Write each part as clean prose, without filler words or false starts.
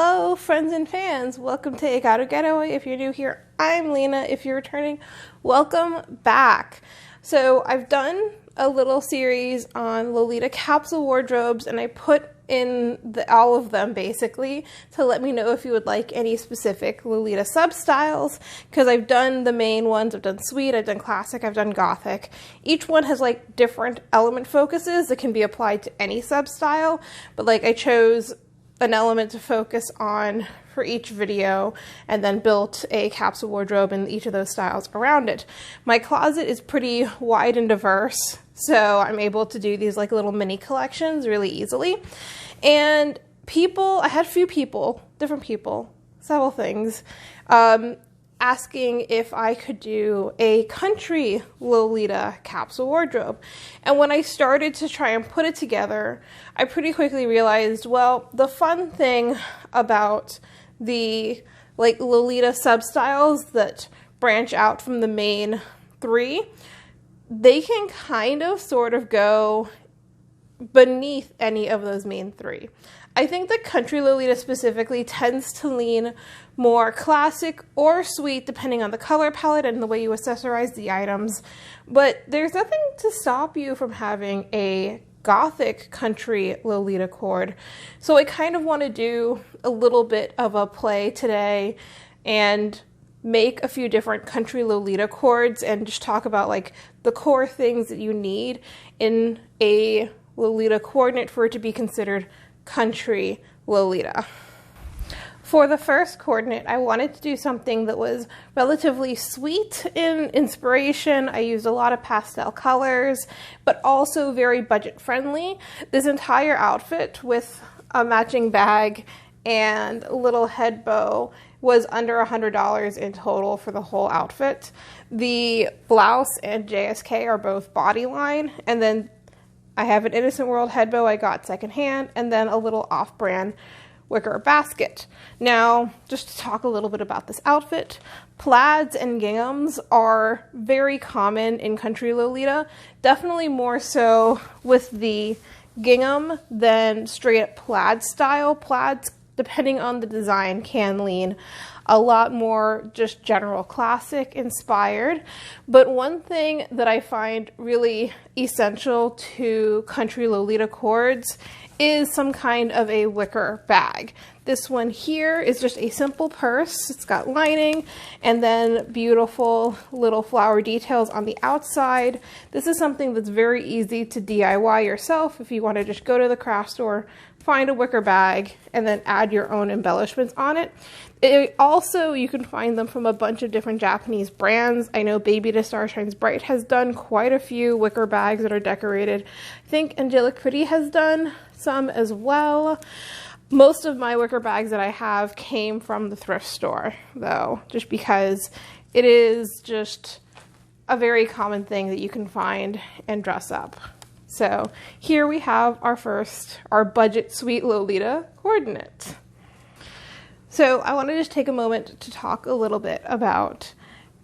Hello, friends and fans. Welcome to A Gothic Getaway. If you're new here, I'm Lena. If you're returning, welcome back. So I've done a little series on Lolita capsule wardrobes, and I put in all of them basically to let me know if you would like any specific Lolita substyles, because I've done the main ones. I've done sweet, I've done classic, I've done gothic. Each one has like different element focuses that can be applied to any substyle, but like I chose an element to focus on for each video and then built a capsule wardrobe in each of those styles around it. My closet is pretty wide and diverse, so I'm able to do these like little mini collections really easily. And I had a few people, different people, several things, asking if I could do a country Lolita capsule wardrobe. And when I started to try and put it together, I pretty quickly realized, well, the fun thing about the like Lolita substyles that branch out from the main three, they can kind of sort of go beneath any of those main three. I think the country Lolita specifically tends to lean more classic or sweet depending on the color palette and the way you accessorize the items, but there's nothing to stop you from having a gothic country Lolita coord. So I kind of want to do a little bit of a play today and make a few different country Lolita coords and just talk about like the core things that you need in a Lolita coordinate for it to be considered country Lolita. For the first coordinate, I wanted to do something that was relatively sweet in inspiration. I used a lot of pastel colors, but also very budget friendly. This entire outfit with a matching bag and a little head bow was under $100 in total for the whole outfit. The blouse and JSK are both bodyline, and then I have an Innocent World head bow I got secondhand, and then a little off-brand wicker basket. Now, just to talk a little bit about this outfit, plaids and ginghams are very common in country Lolita, definitely more so with the gingham than straight up plaid style. Plaids, depending on the design, can lean a lot more just general classic inspired. But one thing that I find really essential to country Lolita coords is some kind of a wicker bag. This one here is just a simple purse. It's got lining and then beautiful little flower details on the outside. This is something that's very easy to DIY yourself if you want to just go to the craft store, find a wicker bag, and then add your own embellishments on it. Also, you can find them from a bunch of different Japanese brands. I know Baby to Star Shines Bright has done quite a few wicker bags that are decorated. I think Angelic Pretty has done some as well. Most of my wicker bags that I have came from the thrift store, though, just because it is just a very common thing that you can find and dress up. So here we have our budget sweet Lolita coordinate. So I want to just take a moment to talk a little bit about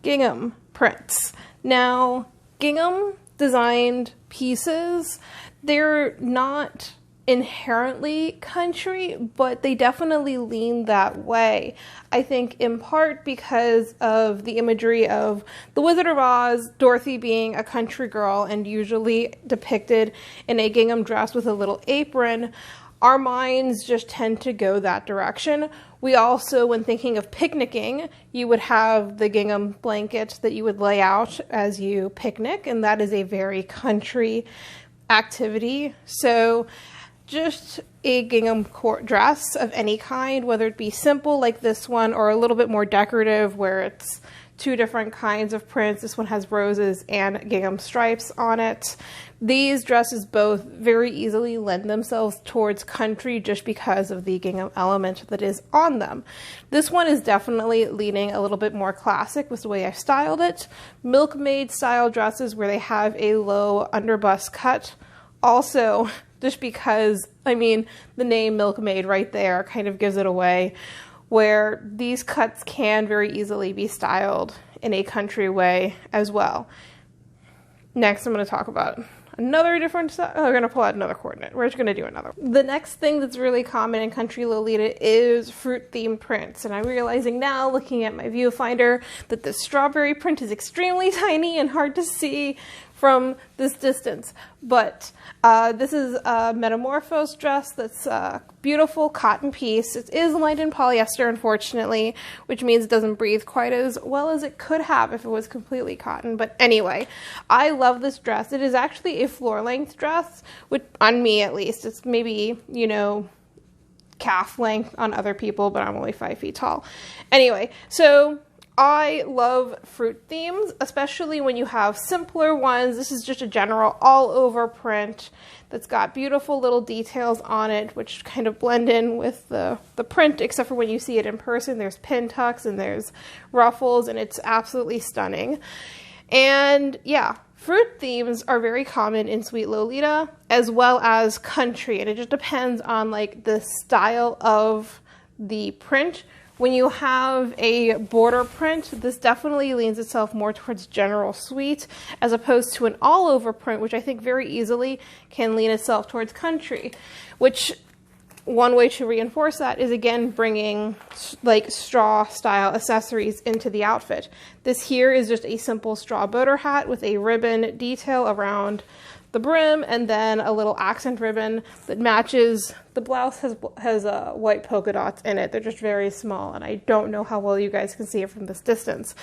gingham prints. Now, gingham designed pieces, they're not inherently country, but they definitely lean that way. I think in part because of the imagery of The Wizard of Oz, Dorothy being a country girl and usually depicted in a gingham dress with a little apron. Our minds just tend to go that direction. We also, when thinking of picnicking, you would have the gingham blanket that you would lay out as you picnic, and that is a very country activity. So just a gingham dress of any kind, whether it be simple like this one or a little bit more decorative where it's two different kinds of prints. This one has roses and gingham stripes on it. These dresses both very easily lend themselves towards country just because of the gingham element that is on them. This one is definitely leaning a little bit more classic with the way I styled it. Milkmaid style dresses where they have a low underbust cut. Also, just because, I mean, the name Milkmaid right there kind of gives it away, where these cuts can very easily be styled in a country way as well. Next, I'm going to talk about another different style. Oh, we're going to pull out another coordinate. We're just going to do another. The next thing that's really common in Country Lolita is fruit-themed prints. And I'm realizing now, looking at my viewfinder, that this strawberry print is extremely tiny and hard to see from this distance. But this is a Metamorphosed dress that's a beautiful cotton piece. It is lined in polyester, unfortunately, which means it doesn't breathe quite as well as it could have if it was completely cotton. But anyway, I love this dress. It is actually a floor-length dress, which, on me at least. It's maybe, you know, calf length on other people, but I'm only 5 feet tall. Anyway, so I love fruit themes, especially when you have simpler ones. This is just a general all-over print that's got beautiful little details on it, which kind of blend in with the print, except for when you see it in person. There's pin tucks and there's ruffles, and it's absolutely stunning. And yeah, fruit themes are very common in Sweet Lolita, as well as country, and it just depends on like the style of the print. When you have a border print, this definitely leans itself more towards general sweet, as opposed to an all-over print, which I think very easily can lean itself towards country. Which, one way to reinforce that is, again, bringing like straw-style accessories into the outfit. This here is just a simple straw boater hat with a ribbon detail around the brim, and then a little accent ribbon that matches. The blouse has white polka dots in it. They're just very small, and I don't know how well you guys can see it from this distance.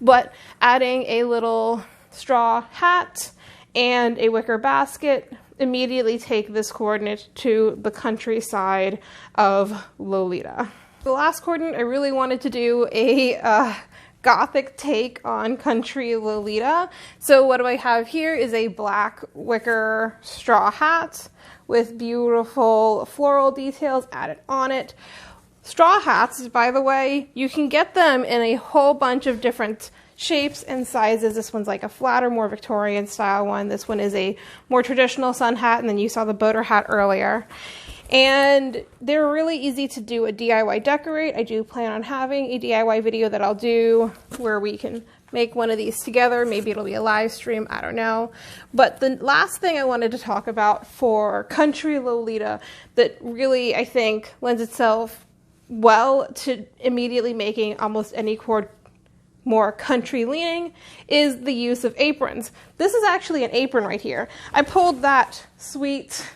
But adding a little straw hat and a wicker basket immediately take this coordinate to the countryside of Lolita. The last coordinate, I really wanted to do a Gothic take on Country Lolita. So what do I have here is a black wicker straw hat with beautiful floral details added on it. Straw hats, by the way, you can get them in a whole bunch of different shapes and sizes. This one's like a flatter, more Victorian style one. This one is a more traditional sun hat, and then you saw the boater hat earlier. And they're really easy to do a DIY decorate. I do plan on having a DIY video that I'll do where we can make one of these together. Maybe it'll be a live stream, I don't know. But the last thing I wanted to talk about for Country Lolita that really, I think, lends itself well to immediately making almost any coord more country leaning is the use of aprons. This is actually an apron right here. I pulled that sweet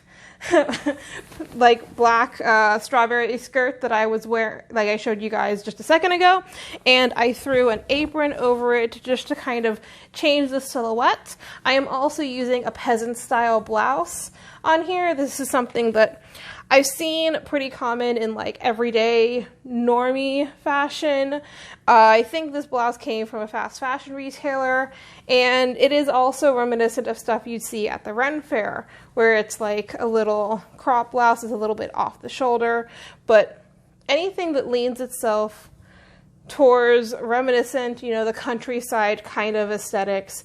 like black strawberry skirt that I was wearing, like I showed you guys just a second ago, and I threw an apron over it just to kind of change the silhouette. I am also using a peasant style blouse on here. This is something that I've seen pretty common in like everyday normie fashion. I think this blouse came from a fast fashion retailer, and it is also reminiscent of stuff you'd see at the Ren Fair, where it's like a little crop blouse is a little bit off the shoulder, but anything that leans itself towards reminiscent, you know, the countryside kind of aesthetics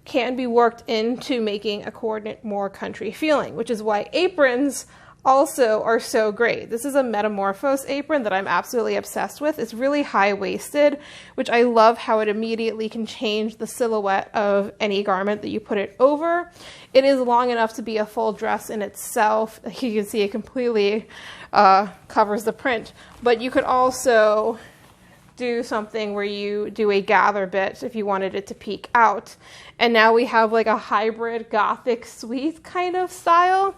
can be worked into making a coordinate more country feeling, which is why aprons also are so great. This is a Metamorphosed apron that I'm absolutely obsessed with. It's really high-waisted, which I love how it immediately can change the silhouette of any garment that you put it over. It is long enough to be a full dress in itself. You can see it completely covers the print, but you could also do something where you do a gather bit if you wanted it to peek out. And now we have like a hybrid Gothic sweet kind of style.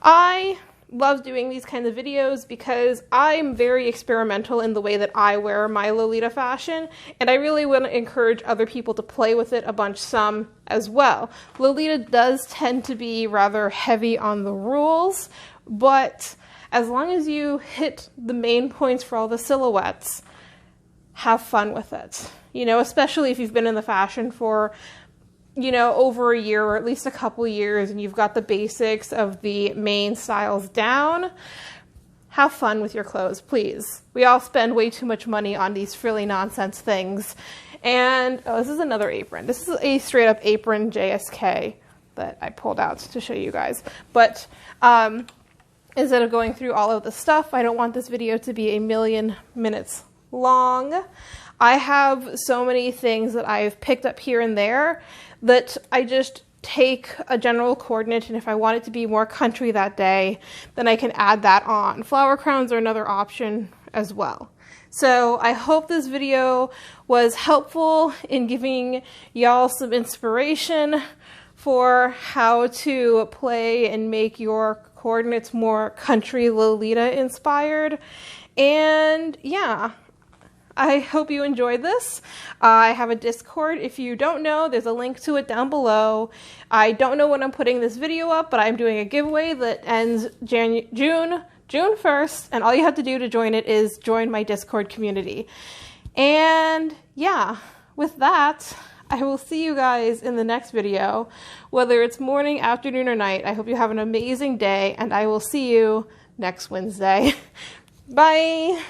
I love doing these kinds of videos because I'm very experimental in the way that I wear my Lolita fashion, and I really want to encourage other people to play with it a bunch some as well. Lolita does tend to be rather heavy on the rules, but as long as you hit the main points for all the silhouettes, have fun with it. You know, especially if you've been in the fashion for, you know, over a year or at least a couple years, and you've got the basics of the main styles down. Have fun with your clothes, please. We all spend way too much money on these frilly nonsense things. And oh, this is another apron. This is a straight up apron JSK that I pulled out to show you guys. But instead of going through all of the stuff, I don't want this video to be a million minutes long. I have so many things that I've picked up here and there that I just take a general coordinate, and if I want it to be more country that day, then I can add that on. Flower crowns are another option as well. So I hope this video was helpful in giving y'all some inspiration for how to play and make your coordinates more Country Lolita inspired. And yeah, I hope you enjoyed this. I have a Discord. If you don't know, there's a link to it down below. I don't know when I'm putting this video up, but I'm doing a giveaway that ends June 1st, and all you have to do to join it is join my Discord community. And yeah, with that, I will see you guys in the next video, whether it's morning, afternoon, or night. I hope you have an amazing day, and I will see you next Wednesday. Bye!